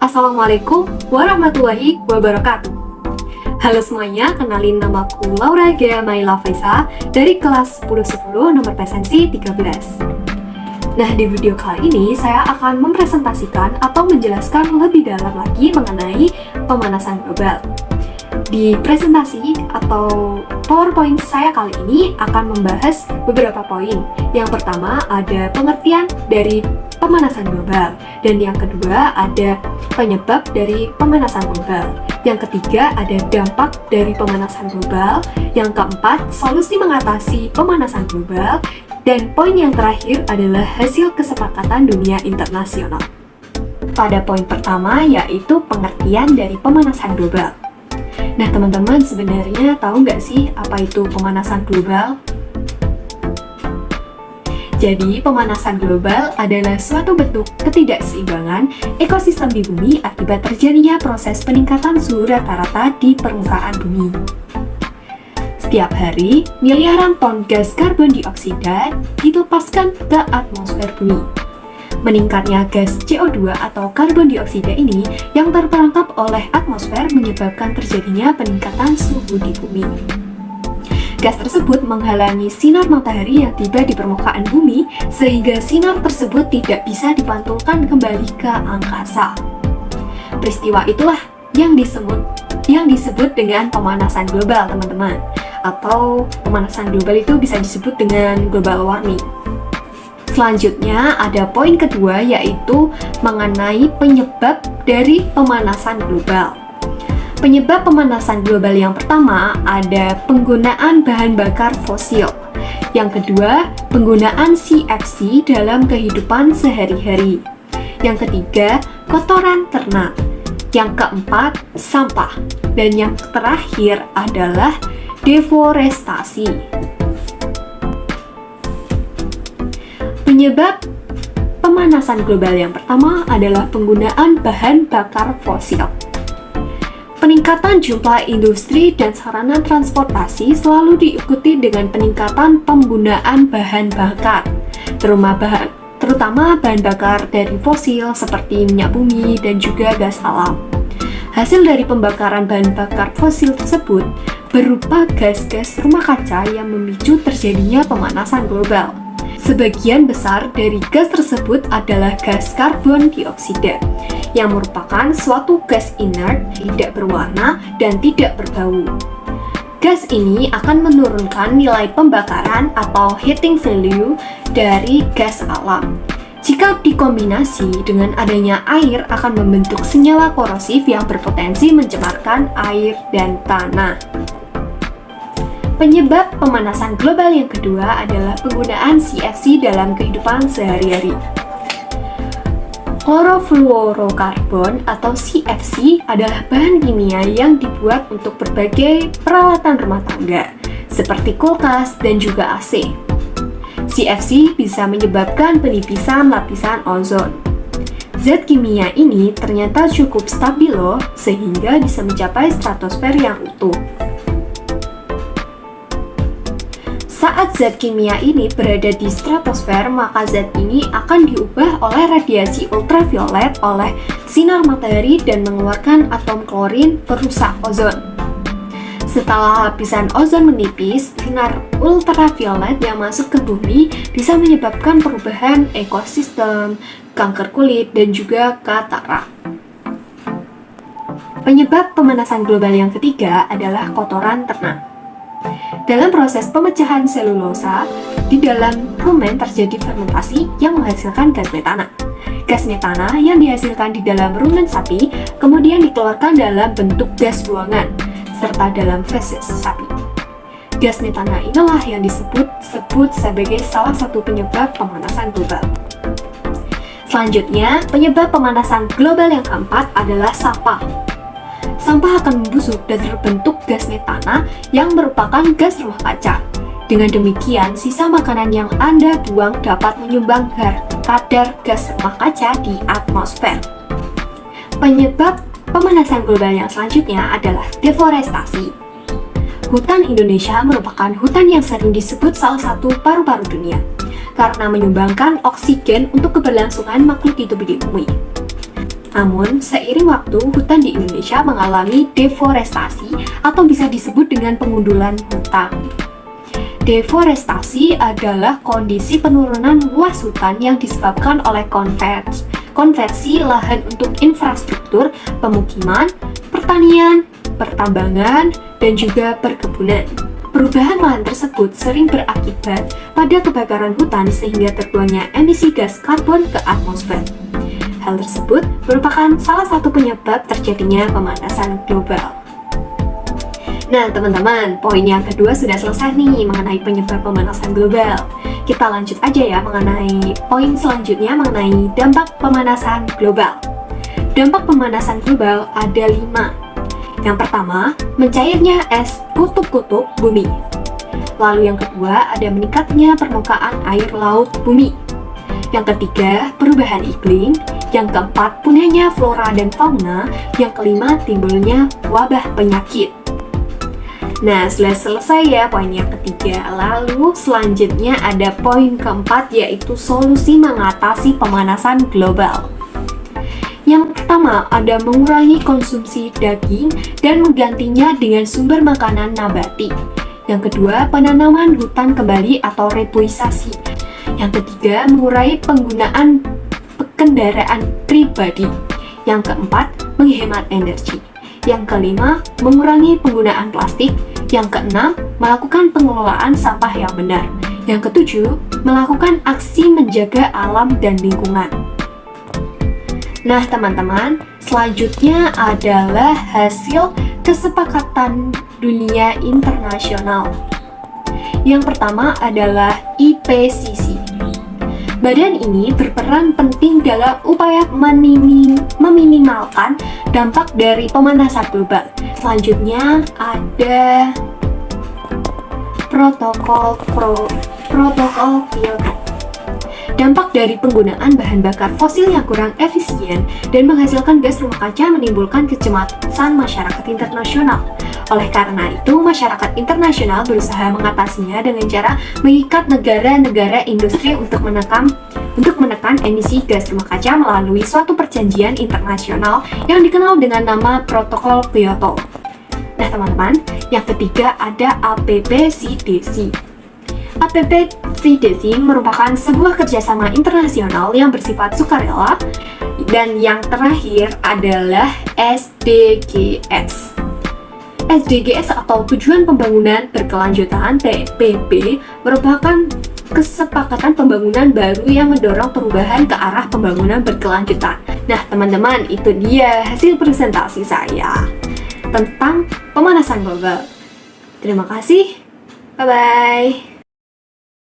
Assalamualaikum warahmatullahi wabarakatuh. Halo semuanya, kenalin namaku Laura Gea Maila Faisa dari kelas 1010 nomor presensi 13. Nah, di video kali ini saya akan mempresentasikan atau menjelaskan lebih dalam lagi mengenai pemanasan global. Di presentasi atau PowerPoint saya kali ini akan membahas beberapa poin. Yang pertama ada pengertian dari pemanasan global, dan yang kedua ada penyebab dari pemanasan global. Yang ketiga ada dampak dari pemanasan global. Yang keempat, solusi mengatasi pemanasan global. Dan poin yang terakhir adalah hasil kesepakatan dunia internasional. Pada poin pertama yaitu pengertian dari pemanasan global. Nah teman-teman, sebenarnya tahu nggak sih apa itu pemanasan global? Jadi, pemanasan global adalah suatu bentuk ketidakseimbangan ekosistem di bumi akibat terjadinya proses peningkatan suhu rata-rata di permukaan bumi. Setiap hari, miliaran ton gas karbon dioksida dilepaskan ke atmosfer bumi. Meningkatnya gas CO2 atau karbon dioksida ini yang terperangkap oleh atmosfer menyebabkan terjadinya peningkatan suhu di bumi. Gas tersebut menghalangi sinar matahari yang tiba di permukaan bumi sehingga sinar tersebut tidak bisa dipantulkan kembali ke angkasa. Peristiwa itulah yang disebut dengan pemanasan global, teman-teman. Atau pemanasan global itu bisa disebut dengan global warming. Selanjutnya ada poin kedua yaitu mengenai penyebab dari pemanasan global. Penyebab pemanasan global yang pertama ada penggunaan bahan bakar fosil. Yang kedua, penggunaan CFC dalam kehidupan sehari-hari. Yang ketiga, kotoran ternak. Yang keempat, sampah. Dan yang terakhir adalah deforestasi. Penyebab pemanasan global yang pertama adalah penggunaan bahan bakar fosil. Peningkatan jumlah industri dan sarana transportasi selalu diikuti dengan peningkatan penggunaan bahan bakar, terutama bahan bakar dari fosil seperti minyak bumi dan juga gas alam. Hasil dari pembakaran bahan bakar fosil tersebut berupa gas-gas rumah kaca yang memicu terjadinya pemanasan global. Sebagian besar dari gas tersebut adalah gas karbon dioksida, yang merupakan suatu gas inert, tidak berwarna, dan tidak berbau. Gas ini akan menurunkan nilai pembakaran atau heating value dari gas alam. Jika dikombinasi dengan adanya air akan membentuk senyawa korosif yang berpotensi mencemarkan air dan tanah. Penyebab pemanasan global yang kedua adalah penggunaan CFC dalam kehidupan sehari-hari. Klorofluorokarbon atau CFC adalah bahan kimia yang dibuat untuk berbagai peralatan rumah tangga, seperti kulkas dan juga AC. CFC bisa menyebabkan penipisan lapisan ozon. Zat kimia ini ternyata cukup stabil loh, sehingga bisa mencapai stratosfer yang utuh. Saat zat kimia ini berada di stratosfer, maka zat ini akan diubah oleh radiasi ultraviolet oleh sinar matahari dan mengeluarkan atom klorin perusak ozon. Setelah lapisan ozon menipis, sinar ultraviolet yang masuk ke bumi bisa menyebabkan perubahan ekosistem, kanker kulit, dan juga katarak. Penyebab pemanasan global yang ketiga adalah kotoran ternak. Dalam proses pemecahan selulosa, di dalam rumen terjadi fermentasi yang menghasilkan gas metana. Gas metana yang dihasilkan di dalam rumen sapi kemudian dikeluarkan dalam bentuk gas buangan, serta dalam feses sapi. Gas metana inilah yang disebut sebagai salah satu penyebab pemanasan global. Selanjutnya, penyebab pemanasan global yang keempat adalah sampah. Sampah akan membusuk dan terbentuk gas metana yang merupakan gas rumah kaca. Dengan demikian, sisa makanan yang Anda buang dapat menyumbang kadar gas rumah kaca di atmosfer. Penyebab pemanasan global yang selanjutnya adalah deforestasi. Hutan Indonesia merupakan hutan yang sering disebut salah satu paru-paru dunia karena menyumbangkan oksigen untuk keberlangsungan makhluk hidup di bumi. Namun, seiring waktu, hutan di Indonesia mengalami deforestasi atau bisa disebut dengan pengundulan hutan. Deforestasi adalah kondisi penurunan luas hutan yang disebabkan oleh konversi lahan untuk infrastruktur, pemukiman, pertanian, pertambangan, dan juga perkebunan. Perubahan lahan tersebut sering berakibat pada kebakaran hutan sehingga terbuangnya emisi gas karbon ke atmosfer. Hal tersebut merupakan salah satu penyebab terjadinya pemanasan global. Nah teman-teman, poin yang kedua sudah selesai nih mengenai penyebab pemanasan global. Kita lanjut aja ya mengenai poin selanjutnya mengenai dampak pemanasan global. Dampak pemanasan global ada 5. Yang pertama, mencairnya es kutub-kutub bumi. Lalu yang kedua, ada meningkatnya permukaan air laut bumi. Yang ketiga, perubahan iklim. Yang keempat, punahnya flora dan fauna. Yang kelima, timbulnya wabah penyakit. Nah, sudah selesai ya poin yang ketiga. Lalu selanjutnya ada poin keempat, yaitu solusi mengatasi pemanasan global. Yang pertama, ada mengurangi konsumsi daging dan menggantinya dengan sumber makanan nabati. Yang kedua, penanaman hutan kembali atau reboisasi. Yang ketiga, mengurangi penggunaan kendaraan pribadi. Yang keempat, menghemat energi. Yang kelima, mengurangi penggunaan plastik. Yang keenam, melakukan pengelolaan sampah yang benar. Yang ketujuh, melakukan aksi menjaga alam dan lingkungan. Nah teman-teman, selanjutnya adalah hasil kesepakatan dunia internasional. Yang pertama adalah IPCC. Badan ini berperan penting dalam upaya meminimalkan dampak dari pemanasan global. Selanjutnya ada Protokol Kyoto. Dampak dari penggunaan bahan bakar fosil yang kurang efisien dan menghasilkan gas rumah kaca menimbulkan kecemasan masyarakat internasional. Oleh karena itu, masyarakat internasional berusaha mengatasinya dengan cara mengikat negara-negara industri untuk menekan emisi gas rumah kaca melalui suatu perjanjian internasional yang dikenal dengan nama Protokol Kyoto. Nah teman-teman, yang ketiga ada APPCDC. APPCDC merupakan sebuah kerjasama internasional yang bersifat sukarela. Dan yang terakhir adalah SDGs. SDGs atau Tujuan Pembangunan Berkelanjutan (TPB) merupakan kesepakatan pembangunan baru yang mendorong perubahan ke arah pembangunan berkelanjutan. Nah teman-teman, itu dia hasil presentasi saya tentang pemanasan global. Terima kasih, bye-bye.